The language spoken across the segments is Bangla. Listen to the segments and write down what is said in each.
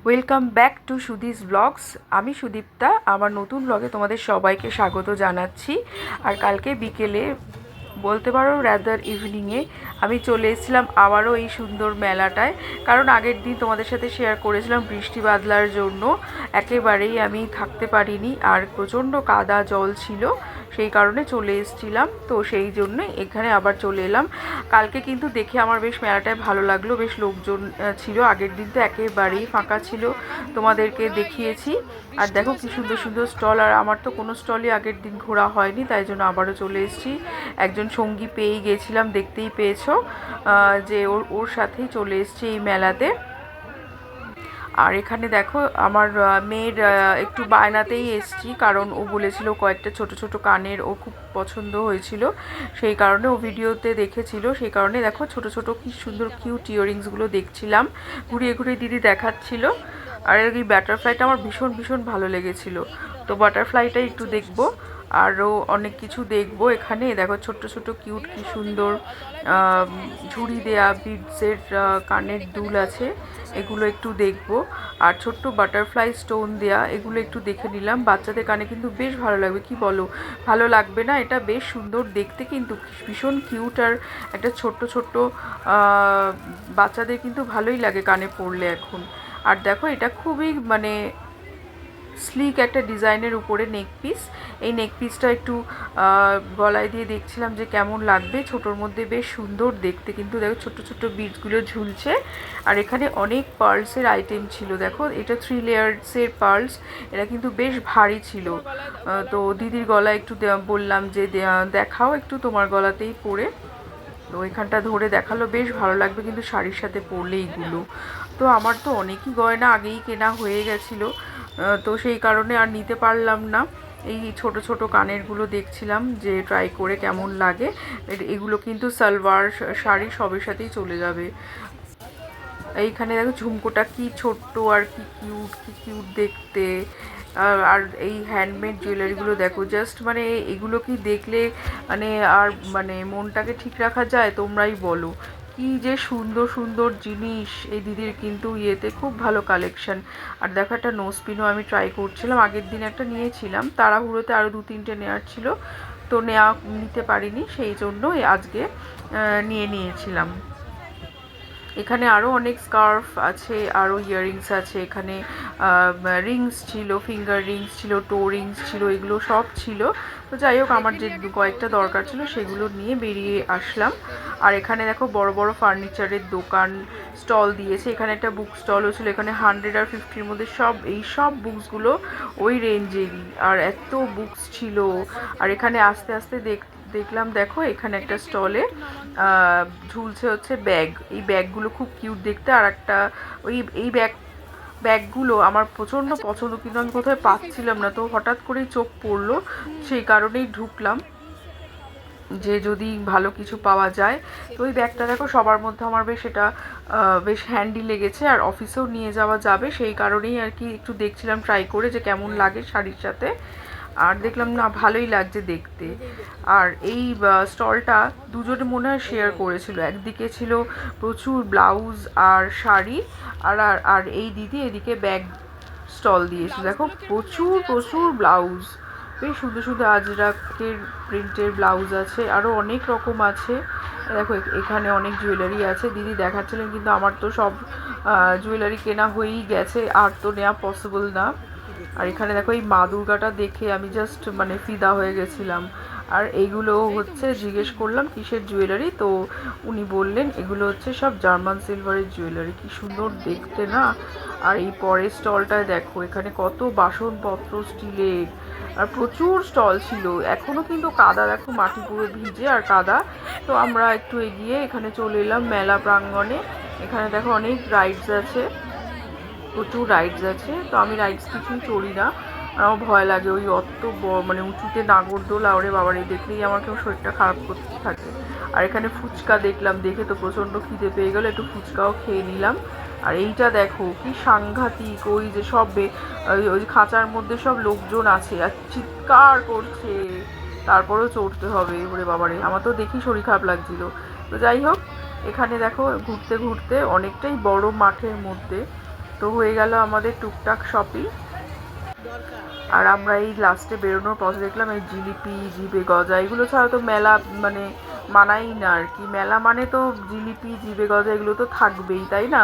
Welcome back to Sudis blogs. আমি সুদীপ্তা। আমার নতুন ব্লগে তোমাদের সবাইকে স্বাগত জানাচ্ছি। আর কালকে বিকেলে, বলতে পারো রাদার ইভিনিংয়ে, আমি চলে এসেছিলাম আবারও এই সুন্দর মেলাটায়। কারণ আগের দিন তোমাদের সাথে শেয়ার করেছিলাম বৃষ্টি বাদলার জন্য একেবারেই আমি থাকতে পারিনি, আর প্রচণ্ড কাদা জল ছিল, সেই কারণে চলে এসেছিলাম। তো সেই জন্যই এখানে আবার চলে এলাম। কালকে কিন্তু দেখে আমার বেশ মেলাটায় ভালো লাগলো, বেশ লোকজন ছিল। আগের দিন তো একেবারেই ফাঁকা ছিল, তোমাদেরকে দেখিয়েছি। আর দেখো কি সুন্দর সুন্দর স্টল, আর আমার তো কোনো স্টলই আগের দিন ঘোরা হয়নি, তাই জন্য আবারও চলে এসেছি। একজন সঙ্গী পেয়েই গেছিলাম, দেখতেই পেয়েছো যে ওর সাথেই চলে এসেছি এই মেলাতে। আর এখানে দেখো আমার মেয়ের একটু বায়নাতেই এসছি, কারণ ও বলেছিল কয়েকটা ছোট ছোট কানের ও খুব পছন্দ হয়েছিল, সেই কারণে ও ভিডিওতে দেখেছিল। সেই কারণে দেখো ছোট ছোট কি সুন্দর কিউট ইয়াররিংসগুলো দেখছিলাম, ঘুরিয়ে ঘুরিয়ে দিদি দেখাচ্ছিল। আর এই বাটারফ্লাইটা আমার ভীষণ ভীষণ ভালো লেগেছিল, তো বাটারফ্লাইটা একটু দেখবো। আরও অনেক কিছু দেখবো এখানে। দেখো ছোট্ট ছোট কিউট কি সুন্দর ঝুড়ি দেয়া বিডসের কানের দুল আছে, এগুলো একটু দেখবো। আর ছোট্ট বাটারফ্লাই স্টোন দেয়া, এগুলো একটু দেখে নিলাম। বাচ্চাদের কানে কিন্তু বেশ ভালো লাগবে, কি বলো? ভালো লাগবে না? এটা বেশ সুন্দর দেখতে, কিন্তু ভীষণ কিউট। আর একটা ছোট্ট ছোট্ট বাচ্চাদের কিন্তু ভালোই লাগে কানে পরলে এখন। আর দেখো এটা খুবই মানে স্লিক একটা ডিজাইনের উপরে নেক পিস। এই নেক পিসটা একটু গলায় দিয়ে দেখছিলাম যে কেমন লাগবে, ছোটোর মধ্যে বেশ সুন্দর দেখতে। কিন্তু দেখো ছোট্ট ছোট্ট বিটসগুলো ঝুলছে। আর এখানে অনেক পার্লসের আইটেম ছিল। দেখো এটা 3 লেয়ার্সের পার্লস, এটা কিন্তু বেশ ভারী ছিল। তো দিদির গলায় একটু বললাম যে দেখাও একটু তোমার গলাতেই পরে। তো এখানটা ধরে দেখালো, বেশ ভালো লাগবে কিন্তু শাড়ির সাথে পরলে এইগুলো। তো আমার তো অনেকই গয়না আগেই কেনা হয়ে গেছিলো, তো সেই কারণে আর নিতে পারলাম না। এই ছোট ছোট কানেরগুলো দেখছিলাম যে ট্রাই করে কেমন লাগে। এগুলো কিন্তু সালোয়ার শাড়ি সবের সাথেই চলে যাবে। এইখানে দেখো ঝুমকোটা কি ছোট্ট আর কি কিউট দেখতে। আর এই হ্যান্ডমেড জুয়েলারিগুলো দেখো, জাস্ট মানে এগুলো কি দেখলে মানে আর মানে মনটাকে ঠিক রাখা যায়? তোমরাই বলো। কি যে সুন্দর সুন্দর জিনিস এই দিদির, কিন্তু ইয়েতে খুব ভালো কালেকশন। আর দেখো একটা নোজপিনও আমি ট্রাই করছিলাম, আগের দিন একটা নিয়েছিলাম, তাড়াহুড়োতে আরও 2-3টে নেওয়ার ছিল, তো নিতে পারিনি, সেই জন্য আজকে নিয়ে নিয়েছিলাম। এখানে আরও অনেক স্কার্ফ আছে, আরও ইয়াররিংস আছে। এখানে রিংস ছিল, ফিঙ্গার রিংস ছিল, টো রিংস ছিল, এগুলো সব ছিল। তো যাই হোক, আমার যে কয়েকটা দরকার ছিল সেগুলো নিয়ে বেরিয়ে আসলাম। আর এখানে দেখো বড় বড় ফার্নিচারের দোকান স্টল দিয়েছে। এখানে একটা বুক স্টলও ছিল। এখানে 100 আর 50-র মধ্যে সব বুকসগুলো ওই রেঞ্জেরই, আর এত বুকস ছিল। আর এখানে আস্তে আস্তে দেখলাম, দেখো এখানে একটা স্টলে ঝুলছে হচ্ছে ব্যাগ। এই ব্যাগগুলো খুব কিউট দেখতে। আর একটা এই ব্যাগগুলো আমার প্রচণ্ড পছন্দ, কিন্তু আমি কোথায় পাচ্ছিলাম না, তো হঠাৎ করেই চোখ পড়লো, সেই কারণেই ঢুকলাম যে যদি ভালো কিছু পাওয়া যায়। তো ওই ব্যাগটা দেখো সবার মধ্যে আমার বেশ এটা বেশ হ্যান্ডি লেগেছে, আর অফিসেও নিয়ে যাওয়া যাবে, সেই কারণেই আর কি একটু দেখছিলাম ট্রাই করে যে কেমন লাগে শাড়ির সাথে। আর দেখলাম না, ভালোই লাগছে দেখতে। আর এই স্টলটা দুজনে মনে হয় শেয়ার করেছিল, একদিকে ছিল প্রচুর ব্লাউজ আর শাড়ি, আর আর এই দিদি এদিকে ব্যাগ স্টল দিয়েছিল। দেখো প্রচুর প্রচুর ব্লাউজ, বেশ সুন্দর সুন্দর আজরাকের প্রিন্টের ব্লাউজ আছে, আরও অনেক রকম আছে। দেখো এখানে অনেক জুয়েলারি আছে, দিদি দেখাচ্ছিলেন, কিন্তু আমার তো সব জুয়েলারি কেনা হয়েই গেছে, আর তো নেওয়া পসিবল না। আর এখানে দেখো এই মা দুর্গাটা দেখে আমি জাস্ট মানে ফিদা হয়ে গেছিলাম। আর এইগুলো হচ্ছে, জিজ্ঞেস করলাম কিসের জুয়েলারি, তো উনি বললেন এগুলো হচ্ছে সব জার্মান সিলভারের জুয়েলারি। কি সুন্দর দেখতে না। আর এই পরের স্টলটায় দেখো, এখানে কত বাসনপত্র স্টিলের, আর প্রচুর স্টল ছিল। এখনও কিন্তু কাদা, দেখো মাটি পুরো ভিজে আর কাদা। তো আমরা একটু এগিয়ে এখানে চলে এলাম মেলা প্রাঙ্গণে। এখানে দেখো অনেক রাইডস আছে, প্রচুর রাইডস আছে। তো আমি রাইডস কিছুই চড়ি না, আমার ভয় লাগে, ওই অত মানে উঁচুতে নাগরদোলা, ওরে বাবারে দেখলেই আমার কেউ শরীরটা খারাপ করতে থাকে। আর এখানে ফুচকা দেখলাম, দেখে তো প্রচণ্ড খিদে পেয়ে গেলো, একটু ফুচকাও খেয়ে নিলাম। আর এইটা দেখো কি সাংঘাতিক, ওই যে সব ওই খাঁচার মধ্যে সব লোকজন আছে আর চিৎকার করছে, তারপরেও চড়তে হবে। ওরে বাবারে, আমার তো দেখি শরীর খারাপ লাগছিল। তো যাই হোক, এখানে দেখো ঘুরতে ঘুরতে অনেকটাই বড় মাঠের মধ্যে তো হয়ে গেল আমাদের টুকটাক শপিং। আর আমরা এই লাস্টে বেরোনোর পথে দেখলাম এই জিলিপি, জিভে গজা, এগুলো ছাড়া তো মেলা মানে মানাই না আর কি। মেলা মানে তো জিলিপি, জিভে গজা এগুলো তো থাকবেই, তাই না?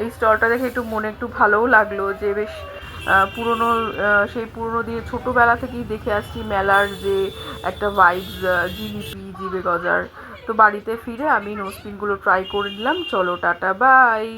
এই স্টলটা দেখে একটু মনে একটু ভালোও লাগলো যে বেশ পুরনো, সেই পুরনো দিনে ছোটোবেলা থেকেই দেখে আসছি মেলার যে একটা ভাইবস, জিলিপি, জিভে গজার। তো বাড়িতে ফিরে আমি নোজপিনগুলো ট্রাই করে নিলাম। চলো টাটা বাই।